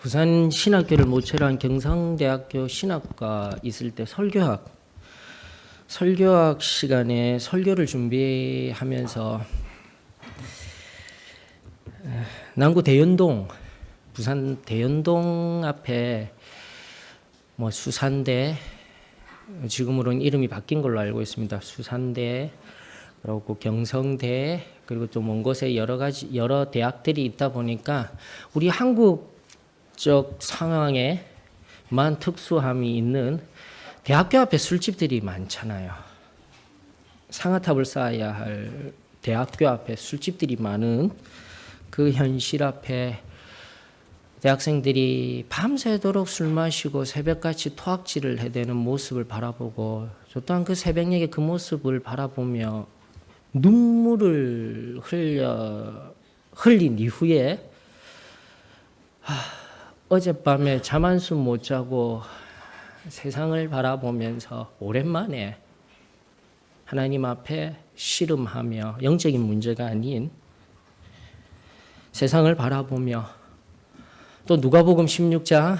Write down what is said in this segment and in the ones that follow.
부산 신학교를 모체로 한 경상대학교 신학과 있을 때 설교학 시간에 설교를 준비하면서 남구 대연동, 부산 대연동 앞에 뭐 수산대, 지금으로는 이름이 바뀐 걸로 알고 있습니다. 수산대, 그리고 경성대, 그리고 또 먼 곳에 여러 대학들이 있다 보니까 우리 한국적 상황에만 특수함이 있는 대학교 앞에 술집들이 많잖아요. 상아탑을 쌓아야 할 대학교 앞에 술집들이 많은 그 현실 앞에 대학생들이 밤새도록 술 마시고 새벽같이 토학질을 해대는 모습을 바라보고 저 또한 그 새벽녘의 그 모습을 바라보며 눈물을 흘린 이후에 어젯밤에 잠 한숨 못 자고 세상을 바라보면서 오랜만에 하나님 앞에 씨름하며 영적인 문제가 아닌 세상을 바라보며 또 누가복음 16장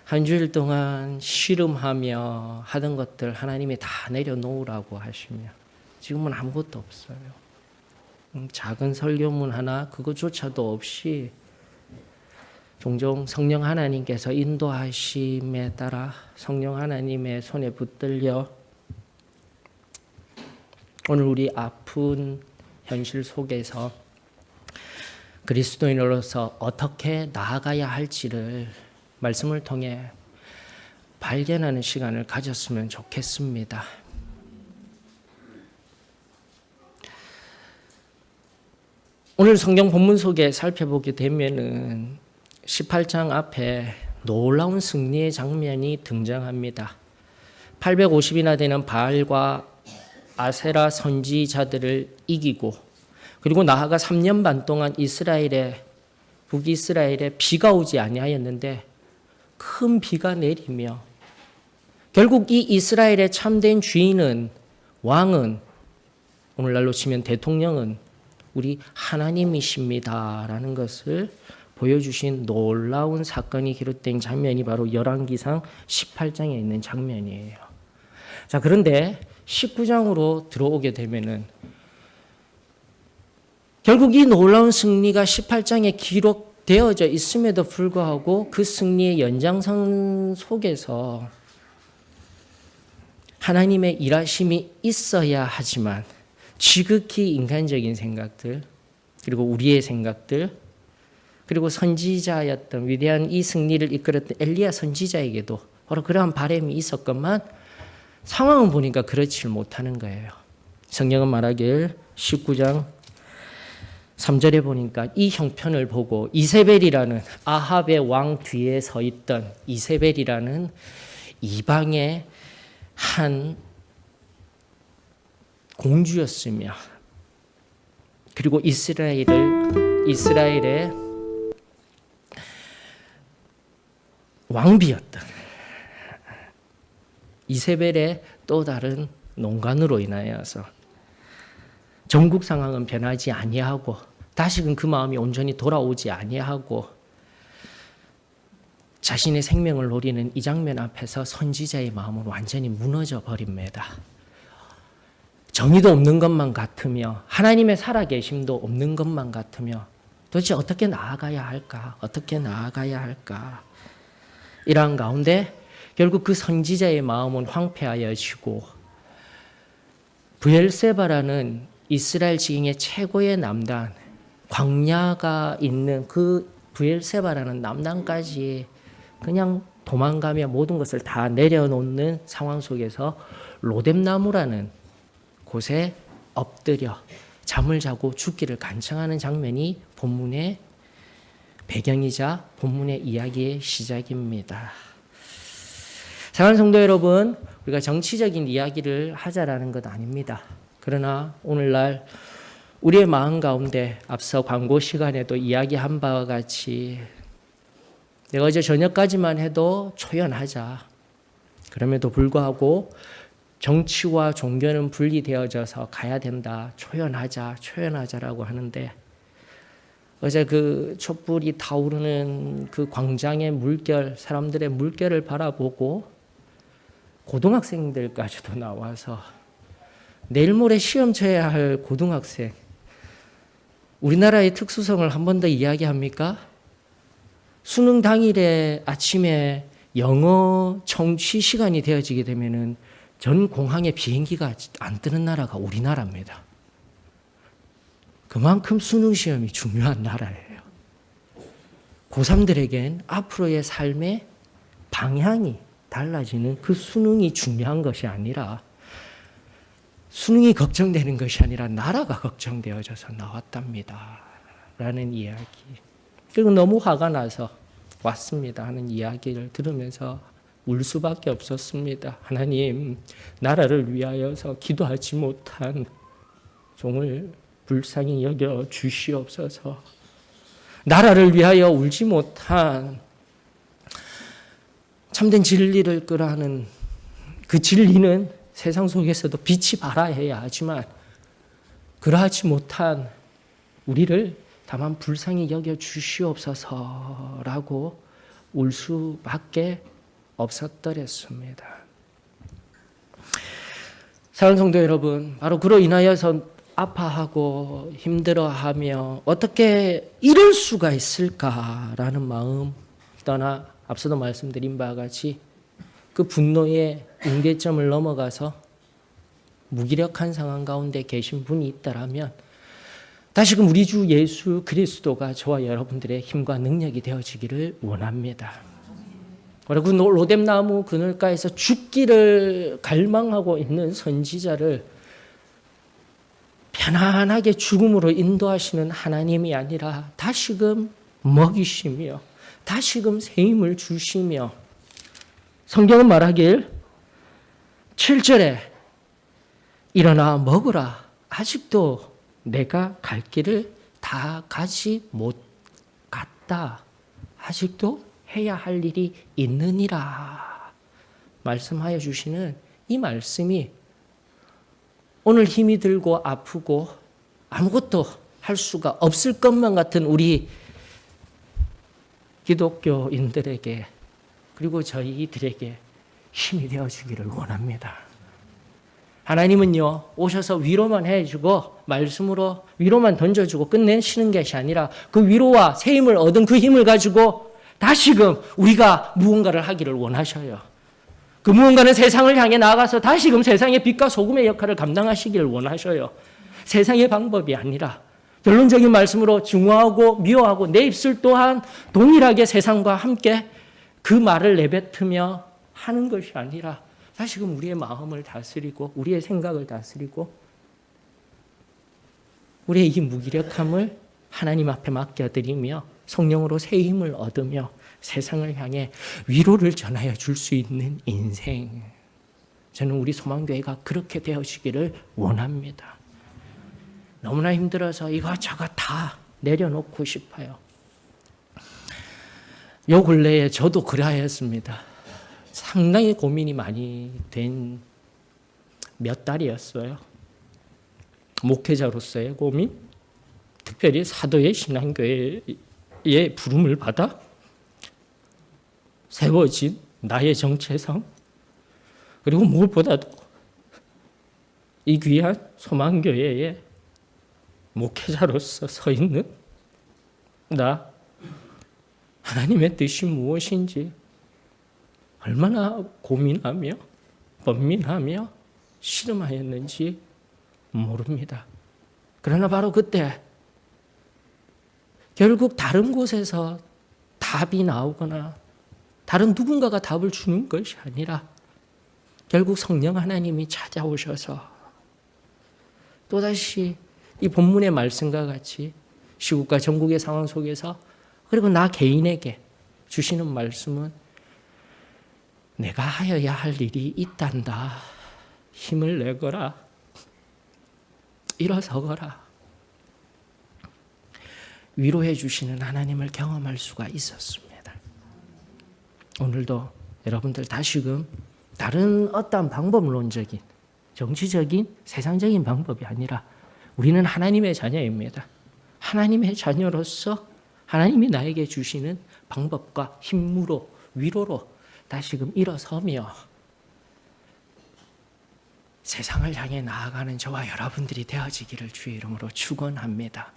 한 주일 동안 씨름하며 하던 것들 하나님이 다 내려놓으라고 하시며 지금은 아무것도 없어요. 작은 설교문 하나 그것조차도 없이 종종 성령 하나님께서 인도하심에 따라 성령 하나님의 손에 붙들려 오늘 우리 아픈 현실 속에서 그리스도인으로서 어떻게 나아가야 할지를 말씀을 통해 발견하는 시간을 가졌으면 좋겠습니다. 오늘 성경 본문 속에 살펴보게 되면은 18장 앞에 놀라운 승리의 장면이 등장합니다. 850이나 되는 바알과 아세라 선지자들을 이기고 그리고 나아가 3년 반 동안 북이스라엘에 비가 오지 아니하였는데 큰 비가 내리며 결국 이 이스라엘의 참된 주인은 왕은 오늘날로 치면 대통령은 우리 하나님이십니다라는 것을 보여주신 놀라운 사건이 기록된 장면이 바로 열왕기상 18장에 있는 장면이에요. 자, 그런데 19장으로 들어오게 되면은 결국 이 놀라운 승리가 18장에 기록되어져 있음에도 불구하고 그 승리의 연장선 속에서 하나님의 일하심이 있어야 하지만 지극히 인간적인 생각들 그리고 우리의 생각들 그리고 선지자였던 위대한 이 승리를 이끌었던 엘리야 선지자에게도 바로 그러한 바람이 있었건만 상황을 보니까 그렇지 못하는 거예요. 성경은 말하길 19장 3절에 보니까 이 형편을 보고 이세벨이라는 아합의 왕 뒤에 서 있던 이세벨이라는 이방의 한 공주였으며 그리고 이스라엘의 왕비였던 이세벨의 또 다른 농간으로 인하여서 전국 상황은 변하지 아니하고 다시금 그 마음이 온전히 돌아오지 아니하고 자신의 생명을 노리는 이 장면 앞에서 선지자의 마음은 완전히 무너져 버립니다. 정의도 없는 것만 같으며 하나님의 살아계심도 없는 것만 같으며 도대체 어떻게 나아가야 할까? 어떻게 나아가야 할까? 이러한 가운데 결국 그 선지자의 마음은 황폐하여지고 브엘세바라는 이스라엘 지경의 최고의 남단 광야가 있는 그 브엘세바라는 남단까지 그냥 도망가며 모든 것을 다 내려놓는 상황 속에서 로뎀나무라는 곳에 엎드려 잠을 자고 죽기를 간청하는 장면이 본문의 배경이자 본문의 이야기의 시작입니다. 사랑하는 성도 여러분, 우리가 정치적인 이야기를 하자라는 것 아닙니다. 그러나 오늘날 우리의 마음 가운데 앞서 광고 시간에도 이야기한 바와 같이 내가 어제 저녁까지만 해도 초연하자. 그럼에도 불구하고 정치와 종교는 분리되어져서 가야 된다. 초연하자라고 하는데 어제 그 촛불이 타오르는 그 광장의 물결, 사람들의 물결을 바라보고 고등학생들까지도 나와서 내일 모레 시험 쳐야 할 고등학생, 우리나라의 특수성을 한 번 더 이야기합니까? 수능 당일에 아침에 영어 청취 시간이 되어지게 되면은 전 공항에 비행기가 안 뜨는 나라가 우리나라입니다. 그만큼 수능 시험이 중요한 나라예요. 고3들에겐 앞으로의 삶의 방향이 달라지는 그 수능이 중요한 것이 아니라, 수능이 걱정되는 것이 아니라 나라가 걱정되어져서 나왔답니다. 라는 이야기. 그리고 너무 화가 나서 왔습니다 하는 이야기를 들으면서 울 수밖에 없었습니다. 하나님, 나라를 위하여서 기도하지 못한 종을 불쌍히 여겨 주시옵소서. 나라를 위하여 울지 못한 참된 진리를 끄라는 그 진리는 세상 속에서도 빛이 발하여야 하지만, 그러하지 못한 우리를 다만 불쌍히 여겨 주시옵소서라고 울 수밖에 없었더랬습니다. 사랑하는 성도 여러분, 바로 그로 인하여서 아파하고 힘들어하며 어떻게 이럴 수가 있을까라는 마음 떠나 앞서도 말씀드린 바와 같이 그 분노의 임계점을 넘어가서 무기력한 상황 가운데 계신 분이 있다라면 다시금 우리 주 예수 그리스도가 저와 여러분들의 힘과 능력이 되어지기를 원합니다. 그리고 로뎀나무 그늘가에서 죽기를 갈망하고 있는 선지자를 편안하게 죽음으로 인도하시는 하나님이 아니라 다시금 먹이시며 다시금 새 힘을 주시며, 성경은 말하길 7절에 일어나 먹으라, 아직도 내가 갈 길을 다 가지 못 갔다, 아직도 해야 할 일이 있느니라 말씀하여 주시는 이 말씀이 오늘 힘이 들고 아프고 아무것도 할 수가 없을 것만 같은 우리 기독교인들에게, 그리고 저희들에게 힘이 되어주기를 원합니다. 하나님은요, 오셔서 위로만 해주고 말씀으로 위로만 던져주고 끝내시는 것이 아니라 그 위로와 새 힘을 얻은 그 힘을 가지고 다시금 우리가 무언가를 하기를 원하셔요. 그 무언가는 세상을 향해 나아가서 다시금 세상의 빛과 소금의 역할을 감당하시기를 원하셔요. 세상의 방법이 아니라 결론적인 말씀으로 증오하고 미워하고 내 입술 또한 동일하게 세상과 함께 그 말을 내뱉으며 하는 것이 아니라 다시금 우리의 마음을 다스리고 우리의 생각을 다스리고 우리의 이 무기력함을 하나님 앞에 맡겨드리며 성령으로 새 힘을 얻으며 세상을 향해 위로를 전하여 줄 수 있는 인생, 저는 우리 소망교회가 그렇게 되어지기를 원합니다. 너무나 힘들어서 이것저것 다 내려놓고 싶어요. 요 근래에 저도 그러하였습니다. 상당히 고민이 많이 된 몇 달이었어요. 목회자로서의 고민, 특별히 사도의 신앙교회의 부름을 받아 세워진 나의 정체성, 그리고 무엇보다도 이 귀한 소망교회의 목회자로서 서 있는 나, 하나님의 뜻이 무엇인지 얼마나 고민하며 번민하며 씨름하였는지 모릅니다. 그러나 바로 그때 결국 다른 곳에서 답이 나오거나 다른 누군가가 답을 주는 것이 아니라 결국 성령 하나님이 찾아오셔서 또다시 이 본문의 말씀과 같이 시국과 전국의 상황 속에서, 그리고 나 개인에게 주시는 말씀은 내가 하여야 할 일이 있단다. 힘을 내거라. 일어서거라. 위로해 주시는 하나님을 경험할 수가 있었습니다. 오늘도 여러분들 다시금 다른 어떤 방법론적인, 정치적인, 세상적인 방법이 아니라 우리는 하나님의 자녀입니다. 하나님의 자녀로서 하나님이 나에게 주시는 방법과 힘으로 위로로 다시금 일어서며 세상을 향해 나아가는 저와 여러분들이 되어지기를 주의 이름으로 축원합니다.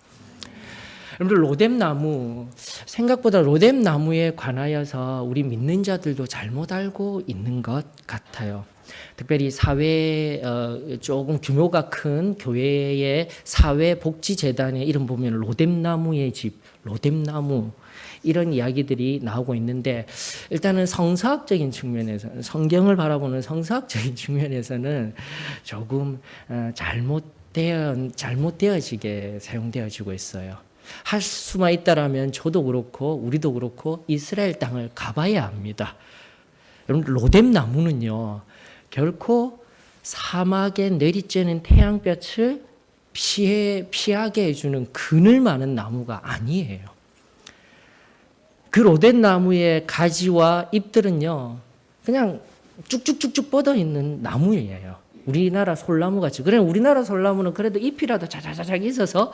여러분들 로뎀나무, 생각보다 로뎀나무에 관하여서 우리 믿는 자들도 잘못 알고 있는 것 같아요. 특별히 사회 조금 규모가 큰 교회의 사회복지재단의 이름 보면 로뎀나무의 집, 로뎀나무 이런 이야기들이 나오고 있는데, 일단은 성서학적인 측면에서, 성경을 바라보는 성서학적인 측면에서는 조금 잘못되어지게 사용되어지고 있어요. 할 수만 있다라면 저도 그렇고 우리도 그렇고 이스라엘 땅을 가봐야 합니다. 여러분, 로뎀나무는요 결코 사막에 내리쬐는 태양볕을 피하게 해주는 그늘 많은 나무가 아니에요. 그 로뎀나무의 가지와 잎들은요 그냥 쭉쭉쭉쭉 뻗어 있는 나무예요. 우리나라 솔나무 같이. 그래, 우리나라 솔나무는 그래도 잎이라도 자자자작 있어서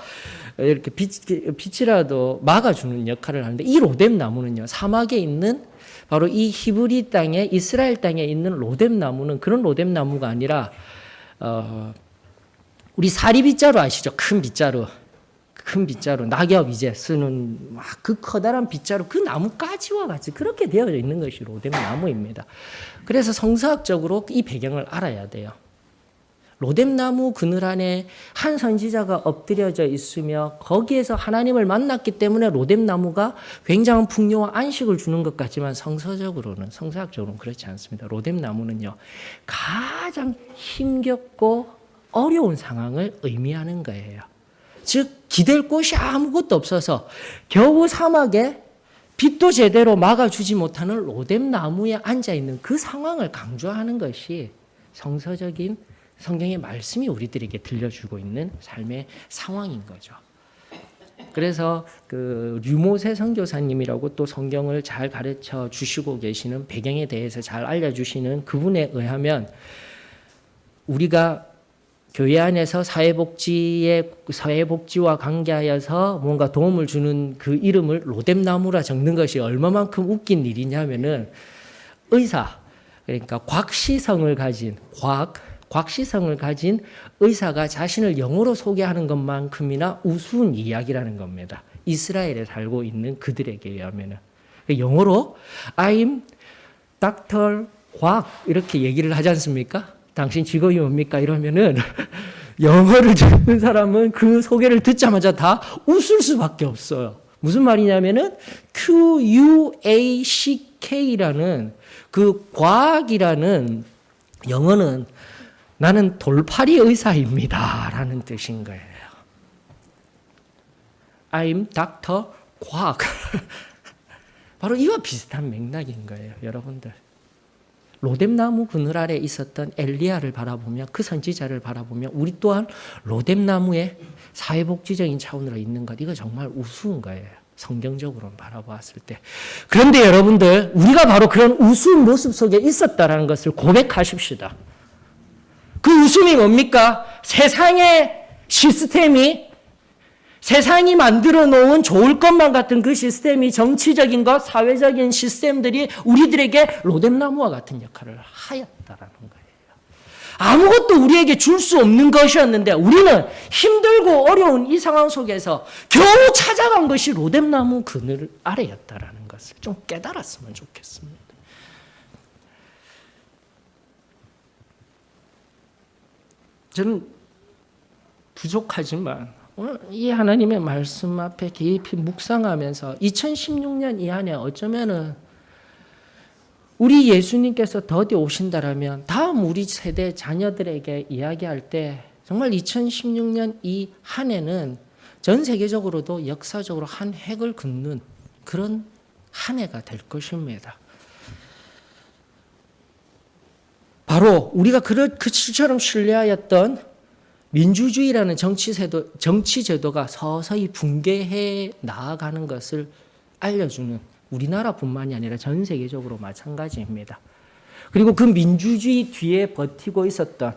이렇게 빛이라도 막아주는 역할을 하는데, 이 로뎀나무는요 사막에 있는 바로 이 히브리 땅에, 이스라엘 땅에 있는 로뎀나무는 그런 로뎀나무가 아니라 우리 사리빗자루 아시죠? 큰 빗자루, 낙엽 이제 쓰는 막 그 커다란 빗자루, 그 나무가지와 같이 그렇게 되어져 있는 것이 로뎀나무입니다. 그래서 성서학적으로 이 배경을 알아야 돼요. 로뎀나무 그늘 안에 한 선지자가 엎드려져 있으며 거기에서 하나님을 만났기 때문에 로뎀나무가 굉장한 풍요와 안식을 주는 것 같지만 성서학적으로는 그렇지 않습니다. 로뎀나무는요 가장 힘겹고 어려운 상황을 의미하는 거예요. 즉 기댈 곳이 아무것도 없어서 겨우 사막에 빛도 제대로 막아주지 못하는 로뎀나무에 앉아있는 그 상황을 강조하는 것이 성경의 말씀이 우리들에게 들려주고 있는 삶의 상황인 거죠. 그래서 그 류모세 선교사님이라고 또 성경을 잘 가르쳐 주시고 계시는, 배경에 대해서 잘 알려주시는 그분에 의하면, 우리가 교회 안에서 사회복지와 관계하여서 뭔가 도움을 주는 그 이름을 로뎀나무라 적는 것이 얼마만큼 웃긴 일이냐면은, 의사, 그러니까 곽시성을 가진 의사가 자신을 영어로 소개하는 것만큼이나 우스운 이야기라는 겁니다. 이스라엘에 살고 있는 그들에게 의하면은. 영어로 I'm Dr. 곽 이렇게 얘기를 하지 않습니까? 당신 직업이 뭡니까? 이러면은 영어를 듣는 사람은 그 소개를 듣자마자 다 웃을 수밖에 없어요. 무슨 말이냐면은 QUACK라는 그 과학이라는 영어는 나는 돌팔이 의사입니다 라는 뜻인 거예요. I'm Dr. 과학. 바로 이와 비슷한 맥락인 거예요, 여러분들. 로뎀나무 그늘 아래 있었던 엘리야를 바라보며, 그 선지자를 바라보며 우리 또한 로뎀나무의 사회복지적인 차원으로 있는 것, 이거 정말 우스운 거예요, 성경적으로 바라보았을 때. 그런데 여러분들, 우리가 바로 그런 우스운 모습 속에 있었다라는 것을 고백하십시다. 그 웃음이 뭡니까? 세상의 시스템이, 세상이 만들어 놓은 좋을 것만 같은 그 시스템이, 정치적인 것, 사회적인 시스템들이 우리들에게 로뎀나무와 같은 역할을 하였다라는 거예요. 아무것도 우리에게 줄 수 없는 것이었는데 우리는 힘들고 어려운 이 상황 속에서 겨우 찾아간 것이 로뎀나무 그늘 아래였다라는 것을 좀 깨달았으면 좋겠습니다. 저는 부족하지만 오늘 이 하나님의 말씀 앞에 깊이 묵상하면서 2016년 이 한해 어쩌면은 우리 예수님께서 더디 오신다라면 다음 우리 세대 자녀들에게 이야기할 때 정말 2016년 이 한 해는 전 세계적으로도 역사적으로 한 획을 긋는 그런 한 해가 될 것입니다. 바로 우리가 그처럼 신뢰하였던 민주주의라는 정치제도가 서서히 붕괴해 나아가는 것을 알려주는, 우리나라뿐만이 아니라 전 세계적으로 마찬가지입니다. 그리고 그 민주주의 뒤에 버티고 있었던,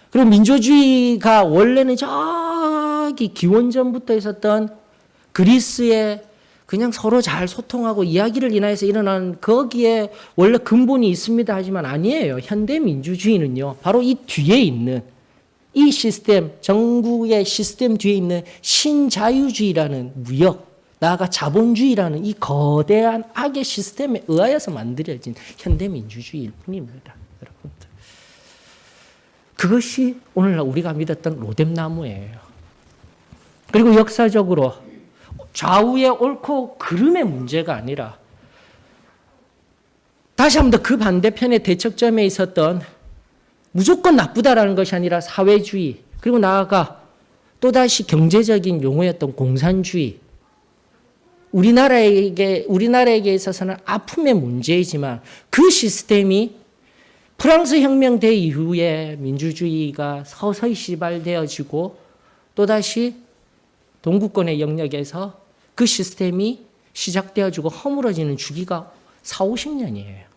그리고 민주주의가 원래는 저기 기원전부터 있었던 그리스에 그냥 서로 잘 소통하고 이야기를 인하여서 일어난 거기에 원래 근본이 있습니다 하지만 아니에요. 현대민주주의는요. 바로 이 뒤에 있는 이 시스템, 전국의 시스템 뒤에 있는 신자유주의라는 무역, 나아가 자본주의라는 이 거대한 악의 시스템에 의하여서 만들어진 현대민주주의일 뿐입니다. 여러분들. 그것이 오늘날 우리가 믿었던 로뎀나무예요. 그리고 역사적으로 좌우의 옳고 그름의 문제가 아니라 다시 한 번 더 그 반대편의 대척점에 있었던 무조건 나쁘다라는 것이 아니라 사회주의, 그리고 나아가 또다시 경제적인 용어였던 공산주의, 우리나라에게 있어서는 아픔의 문제이지만 그 시스템이 프랑스 혁명 대 이후에 민주주의가 서서히 시발되어지고 또다시 동구권의 영역에서 그 시스템이 시작되어지고 허물어지는 주기가 40-50년이에요.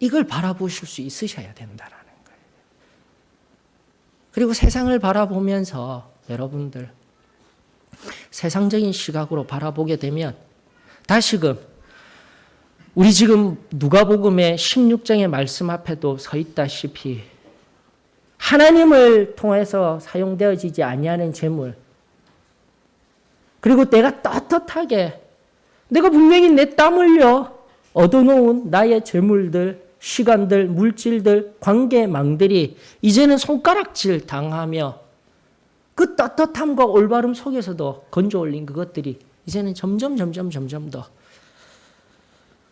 이걸 바라보실 수 있으셔야 된다라는 거예요. 그리고 세상을 바라보면서 여러분들 세상적인 시각으로 바라보게 되면 다시금 우리 지금 누가복음의 16장의 말씀 앞에도 서 있다시피 하나님을 통해서 사용되어지지 아니하는 재물, 그리고 내가 떳떳하게 내가 분명히 내 땀 흘려 얻어놓은 나의 재물들, 시간들, 물질들, 관계망들이 이제는 손가락질 당하며 그 떳떳함과 올바름 속에서도 건져 올린 그것들이 이제는 점점 더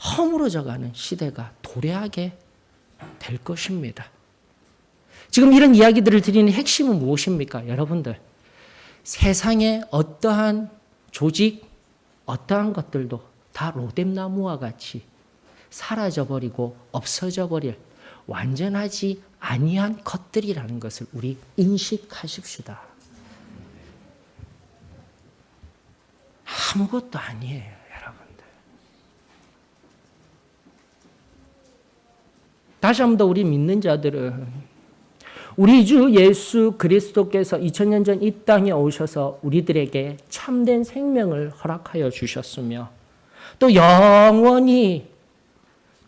허물어져가는 시대가 도래하게 될 것입니다. 지금 이런 이야기들을 드리는 핵심은 무엇입니까? 여러분들, 세상의 어떠한 조직, 어떠한 것들도 다 로뎀나무와 같이 사라져버리고 없어져버릴 완전하지 아니한 것들이라는 것을 우리 인식하십시다. 아무것도 아니에요, 여러분들. 다시 한 번 더 우리 믿는 자들은 우리 주 예수 그리스도께서 2000년 전 이 땅에 오셔서 우리들에게 참된 생명을 허락하여 주셨으며 또 영원히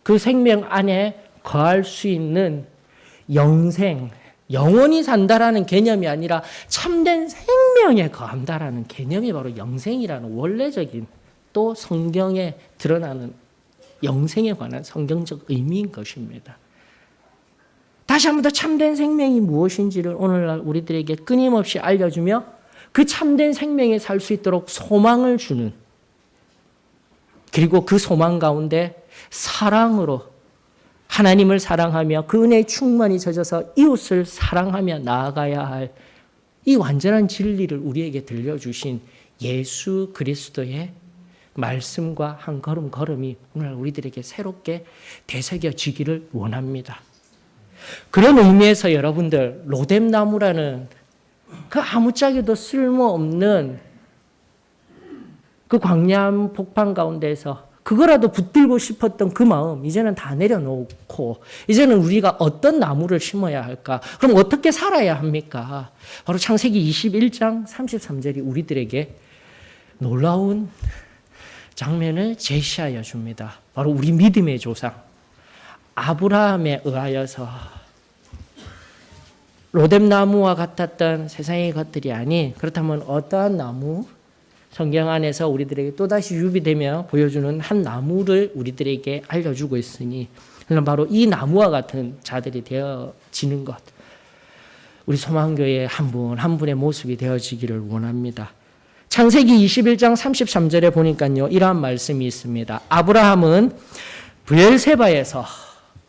그 생명 안에 거할 수 있는 영생, 영원히 산다라는 개념이 아니라 참된 생명에 거한다라는 개념이 바로 영생이라는 원래적인 또 성경에 드러나는 영생에 관한 성경적 의미인 것입니다. 다시 한 번 더 참된 생명이 무엇인지를 오늘날 우리들에게 끊임없이 알려주며 그 참된 생명에 살 수 있도록 소망을 주는, 그리고 그 소망 가운데 사랑으로 하나님을 사랑하며 그 은혜에 충만히 젖어서 이웃을 사랑하며 나아가야 할 이 완전한 진리를 우리에게 들려주신 예수 그리스도의 말씀과 한 걸음 걸음이 오늘 우리들에게 새롭게 되새겨지기를 원합니다. 그런 의미에서 여러분들, 로뎀나무라는 그 아무짝에도 쓸모없는 그 광야한 복판 가운데에서 그거라도 붙들고 싶었던 그 마음 이제는 다 내려놓고 이제는 우리가 어떤 나무를 심어야 할까? 그럼 어떻게 살아야 합니까? 바로 창세기 21장 33절이 우리들에게 놀라운 장면을 제시하여 줍니다. 바로 우리 믿음의 조상 아브라함에 의하여서 로뎀나무와 같았던 세상의 것들이 아닌, 그렇다면 어떠한 나무? 성경 안에서 우리들에게 또다시 유비되며 보여주는 한 나무를 우리들에게 알려주고 있으니 그는 바로 이 나무와 같은 자들이 되어지는 것, 우리 소망교회의 한 분 한 분의 모습이 되어지기를 원합니다. 창세기 21장 33절에 보니까요, 이러한 말씀이 있습니다. 아브라함은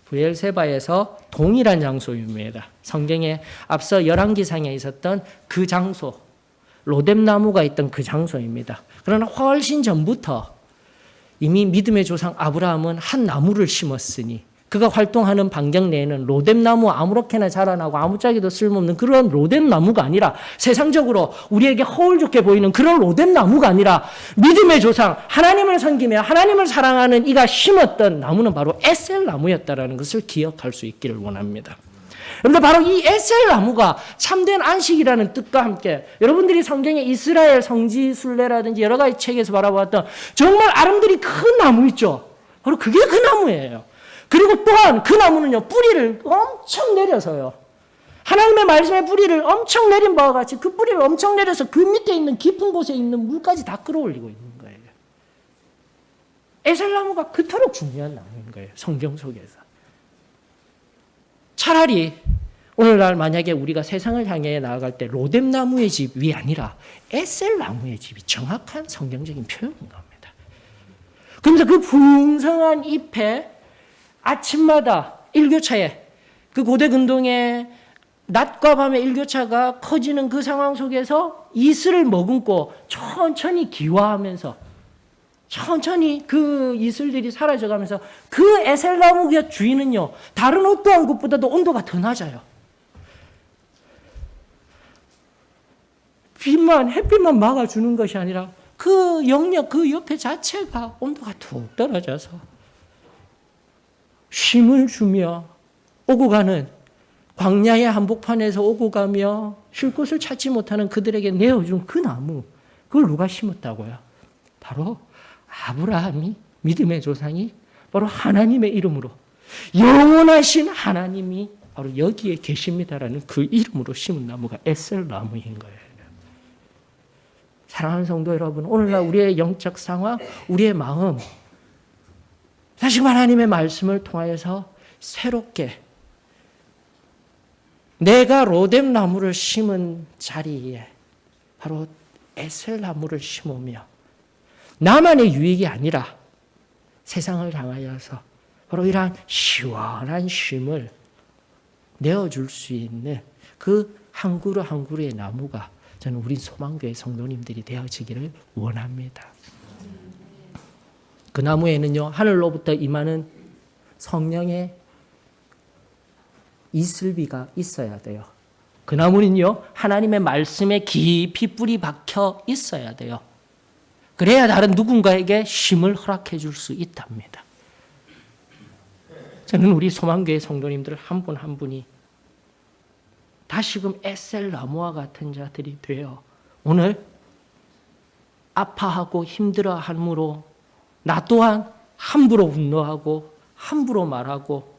브엘세바에서 동일한 장소입니다. 성경에 앞서 열왕기상에 있었던 그 장소, 로뎀나무가 있던 그 장소입니다. 그러나 훨씬 전부터 이미 믿음의 조상 아브라함은 한 나무를 심었으니 그가 활동하는 반경 내에는 로뎀나무 아무렇게나 자라나고 아무짝에도 쓸모없는 그런 로뎀나무가 아니라, 세상적으로 우리에게 허울 좋게 보이는 그런 로뎀나무가 아니라 믿음의 조상 하나님을 섬기며 하나님을 사랑하는 이가 심었던 나무는 바로 에셀 나무였다라는 것을 기억할 수 있기를 원합니다. 그런데 바로 이 에셀 나무가 참된 안식이라는 뜻과 함께 여러분들이 성경에 이스라엘 성지순례라든지 여러 가지 책에서 바라보았던 정말 아름드리 큰 나무 있죠. 바로 그게 그 나무예요. 그리고 또한 그 나무는요, 뿌리를 엄청 내려서요. 하나님의 말씀의 뿌리를 엄청 내린 바와 같이 그 뿌리를 엄청 내려서 그 밑에 있는 깊은 곳에 있는 물까지 다 끌어올리고 있는 거예요. 에셀나무가 그토록 중요한 나무인 거예요. 성경 속에서. 차라리 오늘날 만약에 우리가 세상을 향해 나아갈 때 로뎀나무의 집이 아니라 에셀나무의 집이 정확한 성경적인 표현인 겁니다. 그러면서 그 풍성한 잎에 아침마다 일교차에 그 고대 근동의 낮과 밤의 일교차가 커지는 그 상황 속에서 이슬을 머금고 천천히 기화하면서 천천히 그 이슬들이 사라져가면서 그 에셀나무의 주인은요, 다른 어떠한 곳보다도 온도가 더 낮아요. 햇빛만 막아주는 것이 아니라 그 영역, 그 옆에 자체가 온도가 툭 떨어져서 쉼을 주며 오고 가는 광야의 한복판에서 오고 가며 쉴 곳을 찾지 못하는 그들에게 내어준 그 나무, 그걸 누가 심었다고요? 바로 아브라함이, 믿음의 조상이 바로 하나님의 이름으로, 영원하신 하나님이 바로 여기에 계십니다라는 그 이름으로 심은 나무가 에셀 나무인 거예요. 사랑하는 성도 여러분, 오늘날 우리의 영적 상황, 우리의 마음, 다시 하나님의 말씀을 통하여서 새롭게 내가 로뎀 나무를 심은 자리에 바로 에셀 나무를 심으며 나만의 유익이 아니라 세상을 향하여서 바로 이러한 시원한 쉼을 내어줄 수 있는 그 한 그루 한 그루의 나무가 저는 우리 소망교회 성도님들이 되어지기를 원합니다. 그 나무에는요, 하늘로부터 임하는 성령의 이슬비가 있어야 돼요. 그 나무는요, 하나님의 말씀에 깊이 뿌리 박혀 있어야 돼요. 그래야 다른 누군가에게 쉼을 허락해 줄 수 있답니다. 저는 우리 소망교회 성도님들 한 분 한 분이 다시금 에셀 나무와 같은 자들이 되어 오늘 아파하고 힘들어함으로 나 또한 함부로 분노하고 함부로 말하고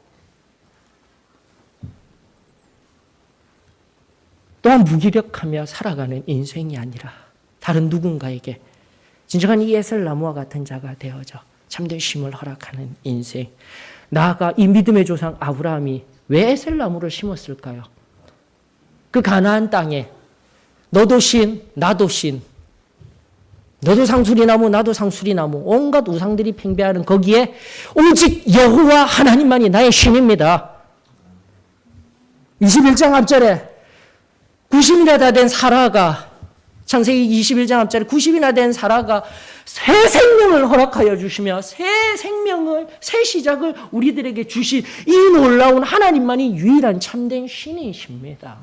또한 무기력하며 살아가는 인생이 아니라 다른 누군가에게 진정한 이 에셀 나무와 같은 자가 되어져 참된 쉼을 허락하는 인생. 나아가 이 믿음의 조상 아브라함이 왜 에셀 나무를 심었을까요? 그 가나안 땅에 너도 신, 나도 신, 너도 상수리나무, 나도 상수리나무, 온갖 우상들이 팽배하는 거기에 오직 여호와 하나님만이 나의 신입니다. 21장 앞절에 90이나 다 된 사라가, 창세기 21장 앞절에 90이나 된 사라가 새 생명을 허락하여 주시며 새 생명을, 새 시작을 우리들에게 주신 이 놀라운 하나님만이 유일한 참된 신이십니다.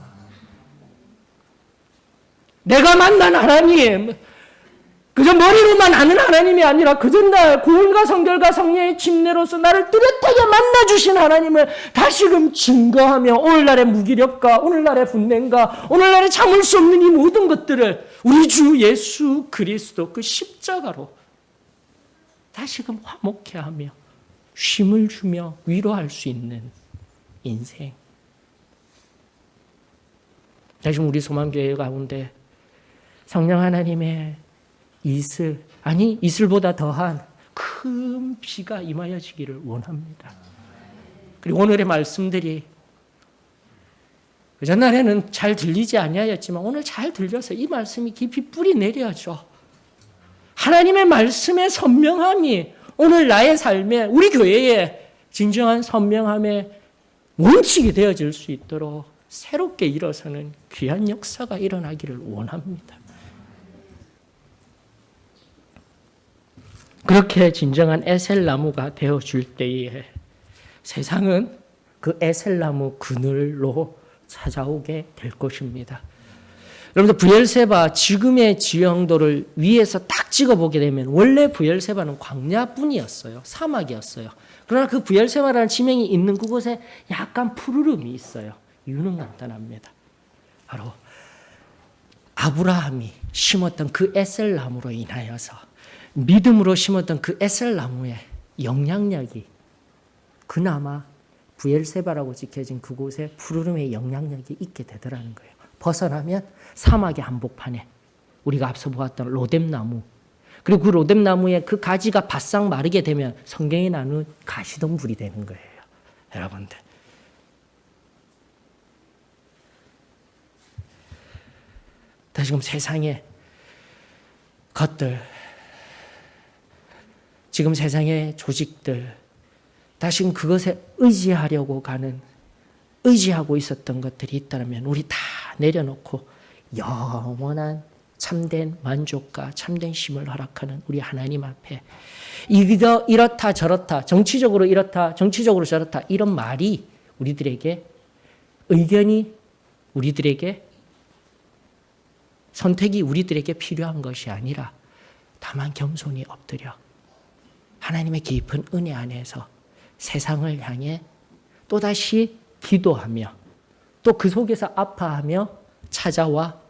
내가 만난 하나님, 그저 머리로만 아는 하나님이 아니라 그저 날 구원과 성결과 성령의 침례로서 나를 뚜렷하게 만나주신 하나님을 다시금 증거하며 오늘날의 무기력과 오늘날의 분냄과 오늘날의 참을 수 없는 이 모든 것들을 우리 주 예수 그리스도 그 십자가로 다시금 화목해 하며 쉼을 주며 위로할 수 있는 인생. 다시금 우리 소망교회 가운데 성령 하나님의 이슬, 아니 이슬보다 더한 큰 비가 임하여지기를 원합니다. 그리고 오늘의 말씀들이 그 전날에는 잘 들리지 아니하였지만 오늘 잘 들려서 이 말씀이 깊이 뿌리 내려져 하나님의 말씀의 선명함이 오늘 나의 삶에, 우리 교회에 진정한 선명함의 원칙이 되어질 수 있도록 새롭게 일어서는 귀한 역사가 일어나기를 원합니다. 그렇게 진정한 에셀나무가 되어줄 때에 세상은 그 에셀나무 그늘로 찾아오게 될 것입니다. 여러분들 브엘세바 지금의 지형도를 위에서 딱 찍어보게 되면 원래 브엘세바는 광야뿐이었어요. 사막이었어요. 그러나 그 브엘세바라는 지명이 있는 그곳에 약간 푸르름이 있어요. 이유는 간단합니다. 바로 아브라함이 심었던 그 에셀나무로 인하여서 믿음으로 심었던 그 에셀나무의 영향력이 그나마 부엘세바라고 지켜진 그곳에 푸르름의 영향력이 있게 되더라는 거예요. 벗어나면 사막의 한복판에 우리가 앞서 보았던 로뎀나무, 그리고 그 로뎀나무의 그 가지가 바싹 마르게 되면 성경에 나눈 가시덤불이 되는 거예요. 여러분들. 다시금 세상의 것들, 지금 세상의 조직들, 다시금 그것에 의지하고 있었던 것들이 있다면 우리 다 내려놓고 영원한 참된 만족과 참된 쉼을 허락하는 우리 하나님 앞에 이렇다 저렇다, 정치적으로 이렇다 정치적으로 저렇다 이런 말이 우리들에게, 의견이 우리들에게, 선택이 우리들에게 필요한 것이 아니라 다만 겸손히 엎드려 하나님의 깊은 은혜 안에서 세상을 향해 또다시 기도하며 또 그 속에서 아파하며 찾아와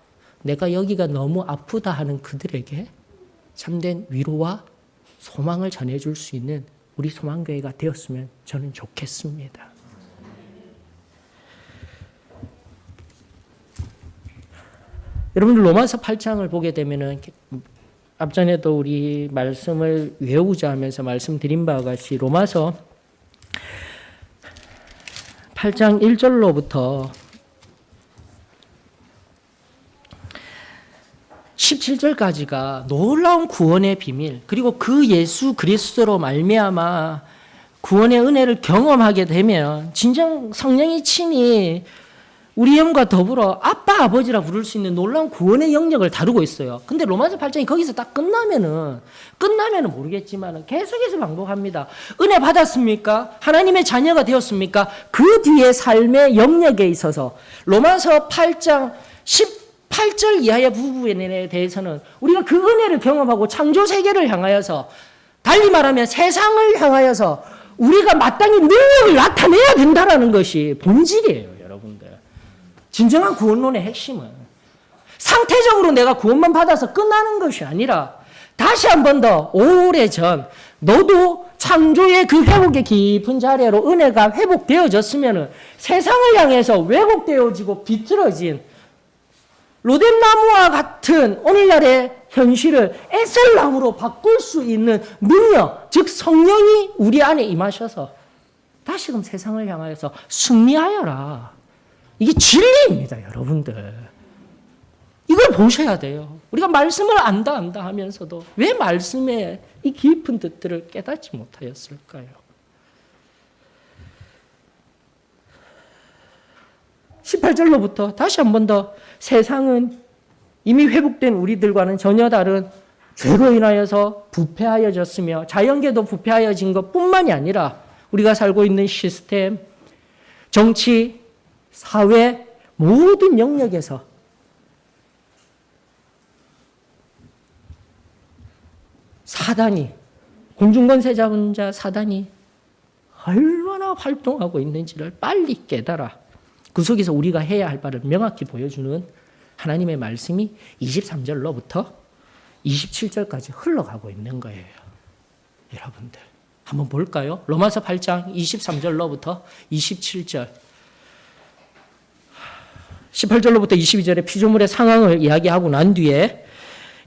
내가 여기가 너무 아프다 하는 그들에게 참된 위로와 소망을 전해줄 수 있는 우리 소망교회가 되었으면 저는 좋겠습니다. 여러분들 로마서 8장을 보게 되면은 앞전에도 우리 말씀을 외우자 하면서 말씀드린 바와 같이 로마서 8장 1절로부터 17절까지가 놀라운 구원의 비밀, 그리고 그 예수 그리스도로 말미암아 구원의 은혜를 경험하게 되면 진정 성령이 친히 우리 영과 더불어 아빠 아버지라 부를 수 있는 놀라운 구원의 영역을 다루고 있어요. 근데 로마서 8장이 거기서 딱 끝나면은 모르겠지만 계속해서 반복합니다. 은혜 받았습니까? 하나님의 자녀가 되었습니까? 그 뒤에 삶의 영역에 있어서 로마서 8장 18절 이하의 부분에 대해서는 우리가 그 은혜를 경험하고 창조 세계를 향하여서, 달리 말하면 세상을 향하여서 우리가 마땅히 능력을 나타내야 된다는 것이 본질이에요. 여러분들, 진정한 구원론의 핵심은 상태적으로 내가 구원만 받아서 끝나는 것이 아니라 다시 한 번 더 오래전 너도 창조의 그 회복의 깊은 자리로 은혜가 회복되어졌으면 세상을 향해서 왜곡되어지고 비틀어진 로뎀나무와 같은 오늘날의 현실을 에셀나무로 바꿀 수 있는 능력, 즉 성령이 우리 안에 임하셔서 다시금 세상을 향하여서 승리하여라. 이게 진리입니다, 여러분들. 이걸 보셔야 돼요. 우리가 말씀을 안다 하면서도 왜 말씀의 이 깊은 뜻들을 깨닫지 못하였을까요? 18절로부터 다시 한 번 더 세상은 이미 회복된 우리들과는 전혀 다른 죄로 인하여서 부패하여졌으며 자연계도 부패하여진 것뿐만이 아니라 우리가 살고 있는 시스템, 정치, 사회 모든 영역에서 사단이, 공중권세 잡은 자 사단이 얼마나 활동하고 있는지를 빨리 깨달아 그 속에서 우리가 해야 할 바를 명확히 보여주는 하나님의 말씀이 23절로부터 27절까지 흘러가고 있는 거예요. 여러분들 한번 볼까요? 로마서 8장 23절로부터 27절, 18절로부터 22절의 피조물의 상황을 이야기하고 난 뒤에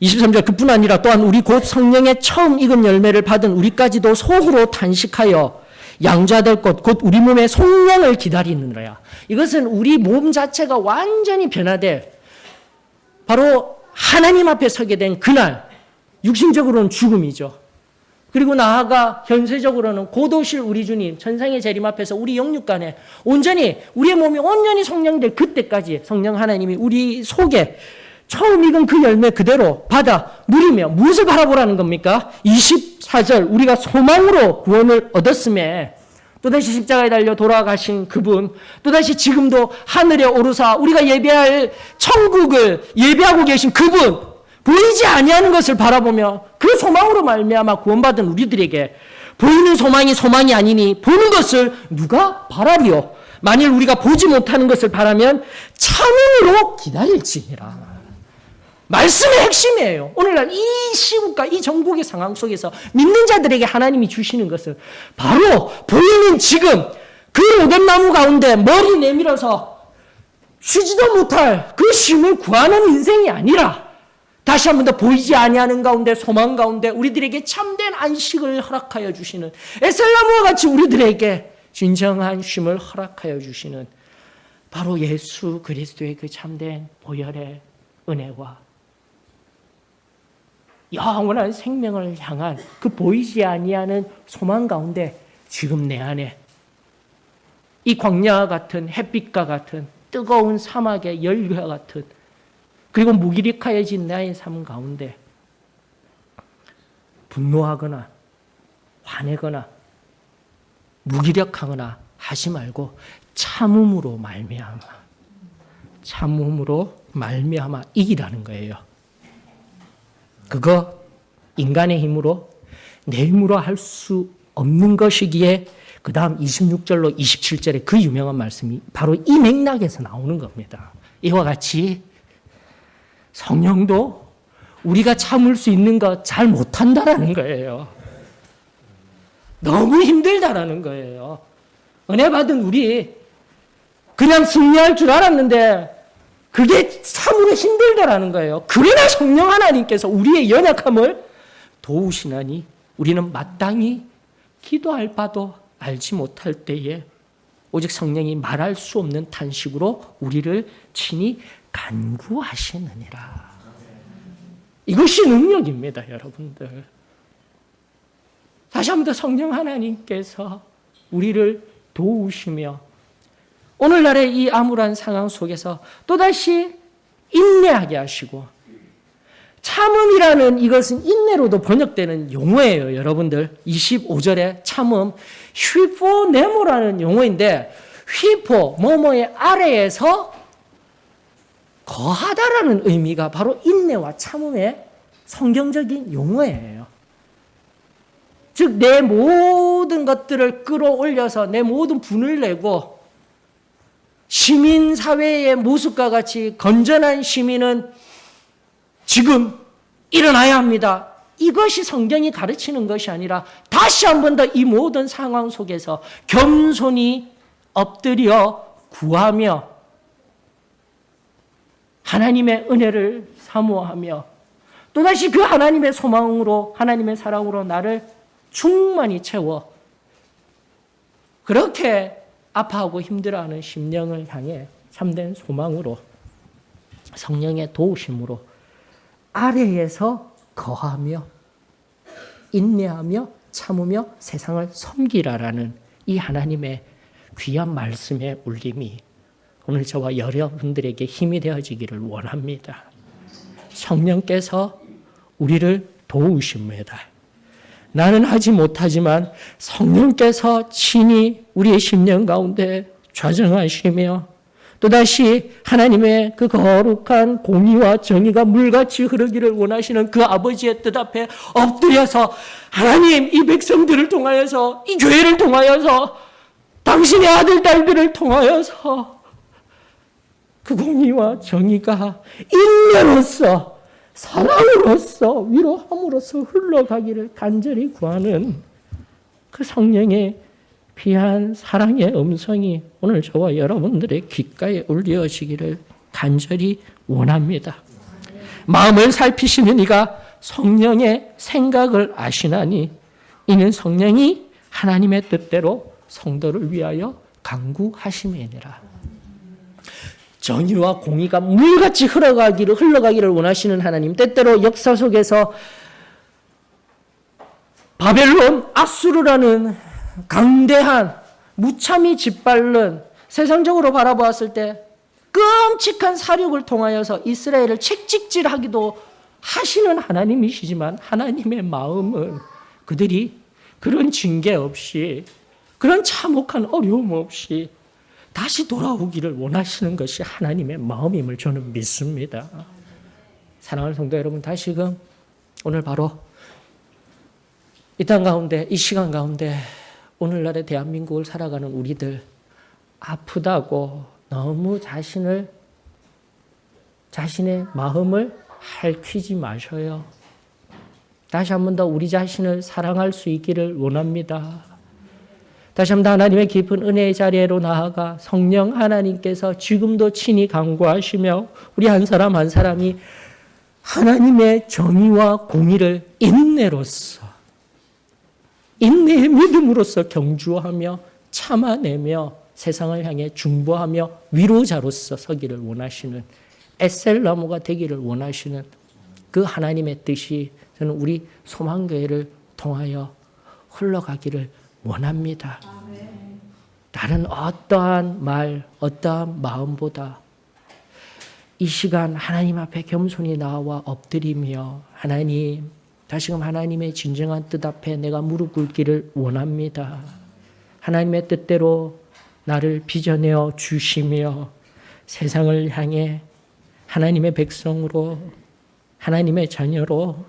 23절, 그뿐 아니라 또한 우리 곧 성령의 처음 익은 열매를 받은 우리까지도 속으로 탄식하여 양자될 것 곧 우리 몸의 속량을 기다리느라. 이것은 우리 몸 자체가 완전히 변화될, 바로 하나님 앞에 서게 된 그날, 육신적으로는 죽음이죠. 그리고 나아가 현세적으로는 고도실 우리 주님 천상의 재림 앞에서 우리 영육간에 온전히 우리의 몸이 온전히 속량될 그때까지 성령 하나님이 우리 속에 처음 익은 그 열매 그대로 받아 누리며 무엇을 바라보라는 겁니까? 24절, 우리가 소망으로 구원을 얻었음에 또다시 십자가에 달려 돌아가신 그분, 또다시 지금도 하늘에 오르사 우리가 예배할 천국을 예배하고 계신 그분, 보이지 아니하는 것을 바라보며 그 소망으로 말미암아 구원받은 우리들에게 보이는 소망이 소망이 아니니 보는 것을 누가 바라리요? 만일 우리가 보지 못하는 것을 바라면 참음으로 기다릴지니라. 말씀의 핵심이에요. 오늘날 이 시국과 이 전국의 상황 속에서 믿는 자들에게 하나님이 주시는 것은 바로 보이는 지금 그 로뎀나무 가운데 머리 내밀어서 쉬지도 못할 그 쉼을 구하는 인생이 아니라 다시 한 번 더 보이지 아니하는 가운데 소망 가운데 우리들에게 참된 안식을 허락하여 주시는 에셀나무와 같이 우리들에게 진정한 쉼을 허락하여 주시는 바로 예수 그리스도의 그 참된 보혈의 은혜와 영원한 생명을 향한 그 보이지 아니하는 소망 가운데 지금 내 안에 이 광야와 같은 햇빛과 같은 뜨거운 사막의 열과 같은 그리고 무기력하여진 나의 삶 가운데 분노하거나 화내거나 무기력하거나 하지 말고 참음으로 말미암아 이기라는 거예요. 그거 인간의 힘으로 내 힘으로 할 수 없는 것이기에 그 다음 26절로 27절에 그 유명한 말씀이 바로 이 맥락에서 나오는 겁니다. 이와 같이 성령도 우리가 참을 수 있는 거 잘 못한다라는 거예요. 너무 힘들다라는 거예요. 은혜 받은 우리 그냥 승리할 줄 알았는데 그게 참으로 힘들다라는 거예요. 그러나 성령 하나님께서 우리의 연약함을 도우시나니 우리는 마땅히 기도할 바도 알지 못할 때에 오직 성령이 말할 수 없는 탄식으로 우리를 친히 간구하시느니라. 이것이 능력입니다, 여러분들. 다시 한 번 더 성령 하나님께서 우리를 도우시며 오늘날의 이 암울한 상황 속에서 또다시 인내하게 하시고 참음이라는 이것은 인내로도 번역되는 용어예요. 여러분들 25절에 참음 휘포네모라는 용어인데 휘포 뭐뭐의 아래에서 거하다라는 의미가 바로 인내와 참음의 성경적인 용어예요. 즉 내 모든 것들을 끌어올려서 내 모든 분을 내고 시민사회의 모습과 같이 건전한 시민은 지금 일어나야 합니다. 이것이 성경이 가르치는 것이 아니라 다시 한 번 더 이 모든 상황 속에서 겸손히 엎드려 구하며 하나님의 은혜를 사모하며 또다시 그 하나님의 소망으로 하나님의 사랑으로 나를 충만히 채워 그렇게 아파하고 힘들어하는 심령을 향해 참된 소망으로 성령의 도우심으로 아래에서 거하며 인내하며 참으며 세상을 섬기라라는 이 하나님의 귀한 말씀의 울림이 오늘 저와 여러분들에게 힘이 되어지기를 원합니다. 성령께서 우리를 도우십니다. 나는 하지 못하지만 성령께서 친히 우리의 심령 가운데 좌정하시며 또다시 하나님의 그 거룩한 공의와 정의가 물같이 흐르기를 원하시는 그 아버지의 뜻 앞에 엎드려서 하나님 이 백성들을 통하여서 이 교회를 통하여서 당신의 아들 딸들을 통하여서 그 공의와 정의가 인내로서 사랑으로서 위로함으로써 흘러가기를 간절히 구하는 그 성령의 귀한 사랑의 음성이 오늘 저와 여러분들의 귓가에 울려지기를 간절히 원합니다. 마음을 살피시는 이가 성령의 생각을 아시나니 이는 성령이 하나님의 뜻대로 성도를 위하여 간구하심이니라. 정의와 공의가 물같이 흘러가기를 원하시는 하나님, 때때로 역사 속에서 바벨론 아수르라는 강대한 무참히 짓밟는 세상적으로 바라보았을 때 끔찍한 사륙을 통하여서 이스라엘을 채찍질하기도 하시는 하나님이시지만 하나님의 마음은 그들이 그런 징계 없이 그런 참혹한 어려움 없이 다시 돌아오기를 원하시는 것이 하나님의 마음임을 저는 믿습니다. 사랑하는 성도 여러분, 다시금 오늘 바로 이 땅 가운데, 이 시간 가운데 오늘날의 대한민국을 살아가는 우리들 아프다고 너무 자신의 마음을 핥히지 마셔요. 다시 한 번 더 우리 자신을 사랑할 수 있기를 원합니다. 다시 한 번 더 하나님의 깊은 은혜의 자리로 나아가 성령 하나님께서 지금도 친히 강구하시며 우리 한 사람 한 사람이 하나님의 정의와 공의를 인내로서, 인내의 믿음으로서 경주하며 참아내며 세상을 향해 중보하며 위로자로서 서기를 원하시는, 에셀나무가 되기를 원하시는 그 하나님의 뜻이 저는 우리 소망교회를 통하여 흘러가기를 원합니다. 다른 어떠한 말, 어떠한 마음보다 이 시간 하나님 앞에 겸손히 나와 엎드리며 하나님, 다시금 하나님의 진정한 뜻 앞에 내가 무릎 꿇기를 원합니다. 하나님의 뜻대로 나를 빚어내어 주시며 세상을 향해 하나님의 백성으로, 하나님의 자녀로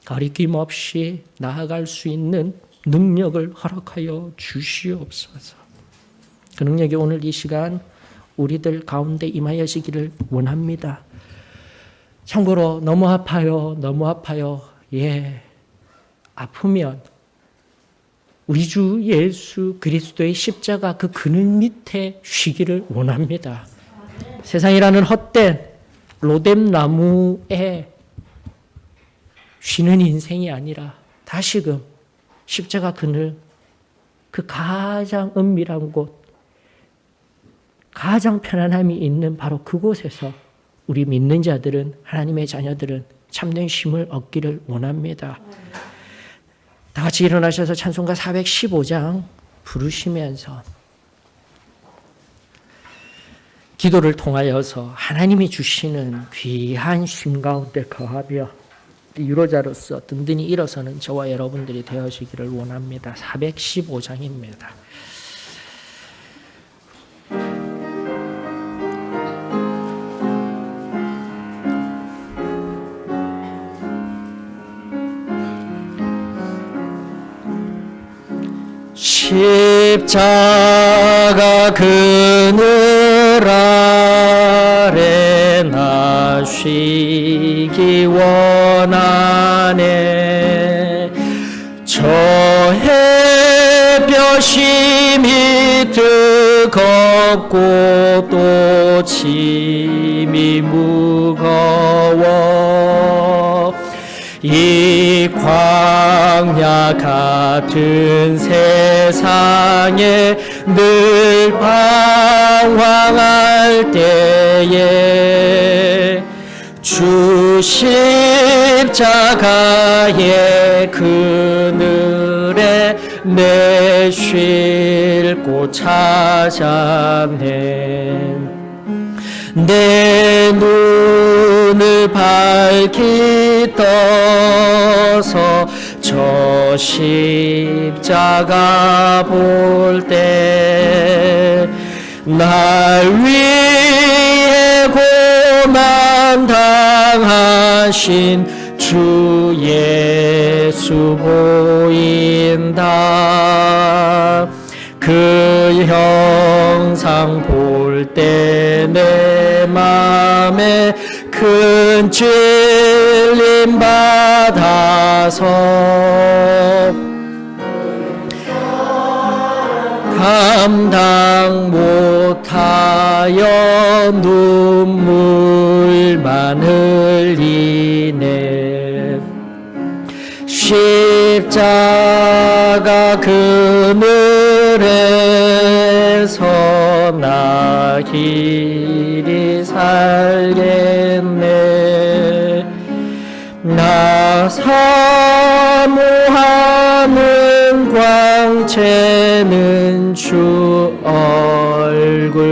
가리낌 없이 나아갈 수 있는 능력을 허락하여 주시옵소서. 그 능력이 오늘 이 시간 우리들 가운데 임하여지기를 원합니다. 참고로 너무 아파요. 너무 아파요. 예, 아프면 우리 주 예수 그리스도의 십자가 그 그늘 밑에 쉬기를 원합니다. 세상이라는 헛된 로뎀 나무에 쉬는 인생이 아니라 다시금 십자가 그늘, 그 가장 은밀한 곳, 가장 편안함이 있는 바로 그곳에서 우리 믿는 자들은, 하나님의 자녀들은 참된 쉼을 얻기를 원합니다. 다 같이 일어나셔서 찬송가 415장 부르시면서 기도를 통하여서 하나님이 주시는 귀한 쉼 가운데 거하며 유로자로서 든든히 일어서는 저와 여러분들이 되어지기를 원합니다. 415장입니다. 십자가 그늘 아래 나 쉬기 원하네. 저 햇볕이 뜨겁고 또 짐이 무거워 이 광야 같은 세상에 늘 방황할 때에 주 십자가의 그늘에 내 쉴 곳 찾아내 내 눈을 밝히 떠서 저 십자가 볼 때 날 위해 고난 당하신 주 예수 보인다. 그 형상 볼 때 내 맘에 큰 찔림 받아서 감당 못하여 눈물만 흘리네. 십자가 그늘에서 나 길이 살겠네. 나 사모하는 광채는 주 얼굴뿐이라.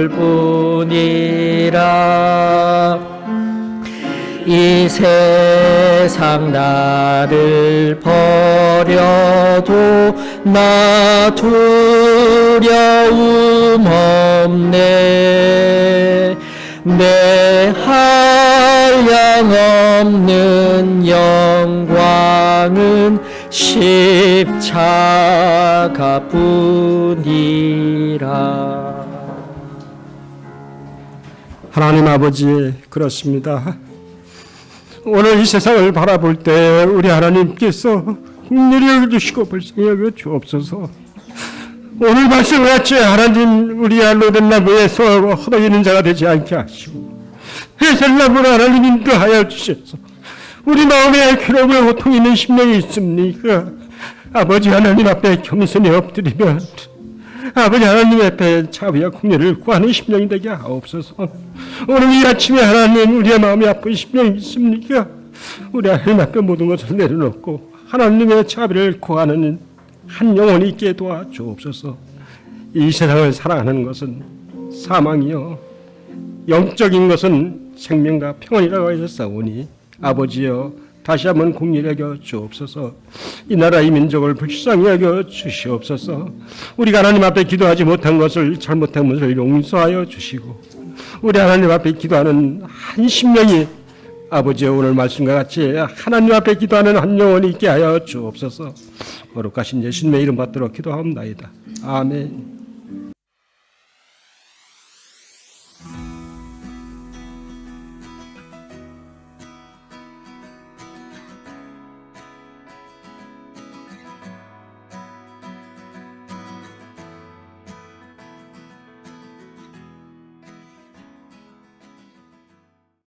이 세상 나를 버려도 나 두려움 없네. 내 한량없는 영광은 십자가뿐이라. 하나님 아버지, 그렇습니다. 오늘 이 세상을 바라볼 때 우리 하나님께서 긍휼히 여겨주시고 불쌍히 여겨주옵소서. 오늘 말씀같이 하나님 우리 알로된 나무에서 허덕이는 자가 되지 않게 하시고 해설나무로 하나님 인도하여 주셔서 우리 마음에 괴로움과 고통이 있는 심령이 있습니까? 아버지 하나님 앞에 겸손히 엎드리면 아버지 하나님 앞에 자비와 긍휼을 구하는 심령이 되게 하옵소서. 오늘 이 아침에 하나님 우리의 마음이 아픈 심령이 있습니까? 우리 하나님 앞에 모든 것을 내려놓고 하나님의 자비를 구하는 한 영혼이 있게 도와주옵소서. 이 세상을 사랑하는 것은 사망이요 영적인 것은 생명과 평안이라고 하셨사오니 아버지여 다시 한번 긍휼히 여겨 주옵소서. 이 나라 이 민족을 불쌍히 여겨 주시옵소서. 우리가 하나님 앞에 기도하지 못한 것을 잘못한 것을 용서하여 주시고 우리 하나님 앞에 기도하는 한 심령이 아버지의 오늘 말씀과 같이 하나님 앞에 기도하는 한 영혼이 있게 하여 주옵소서. 거룩하신 예수님의 이름 받들어 기도하옵나이다. 아멘.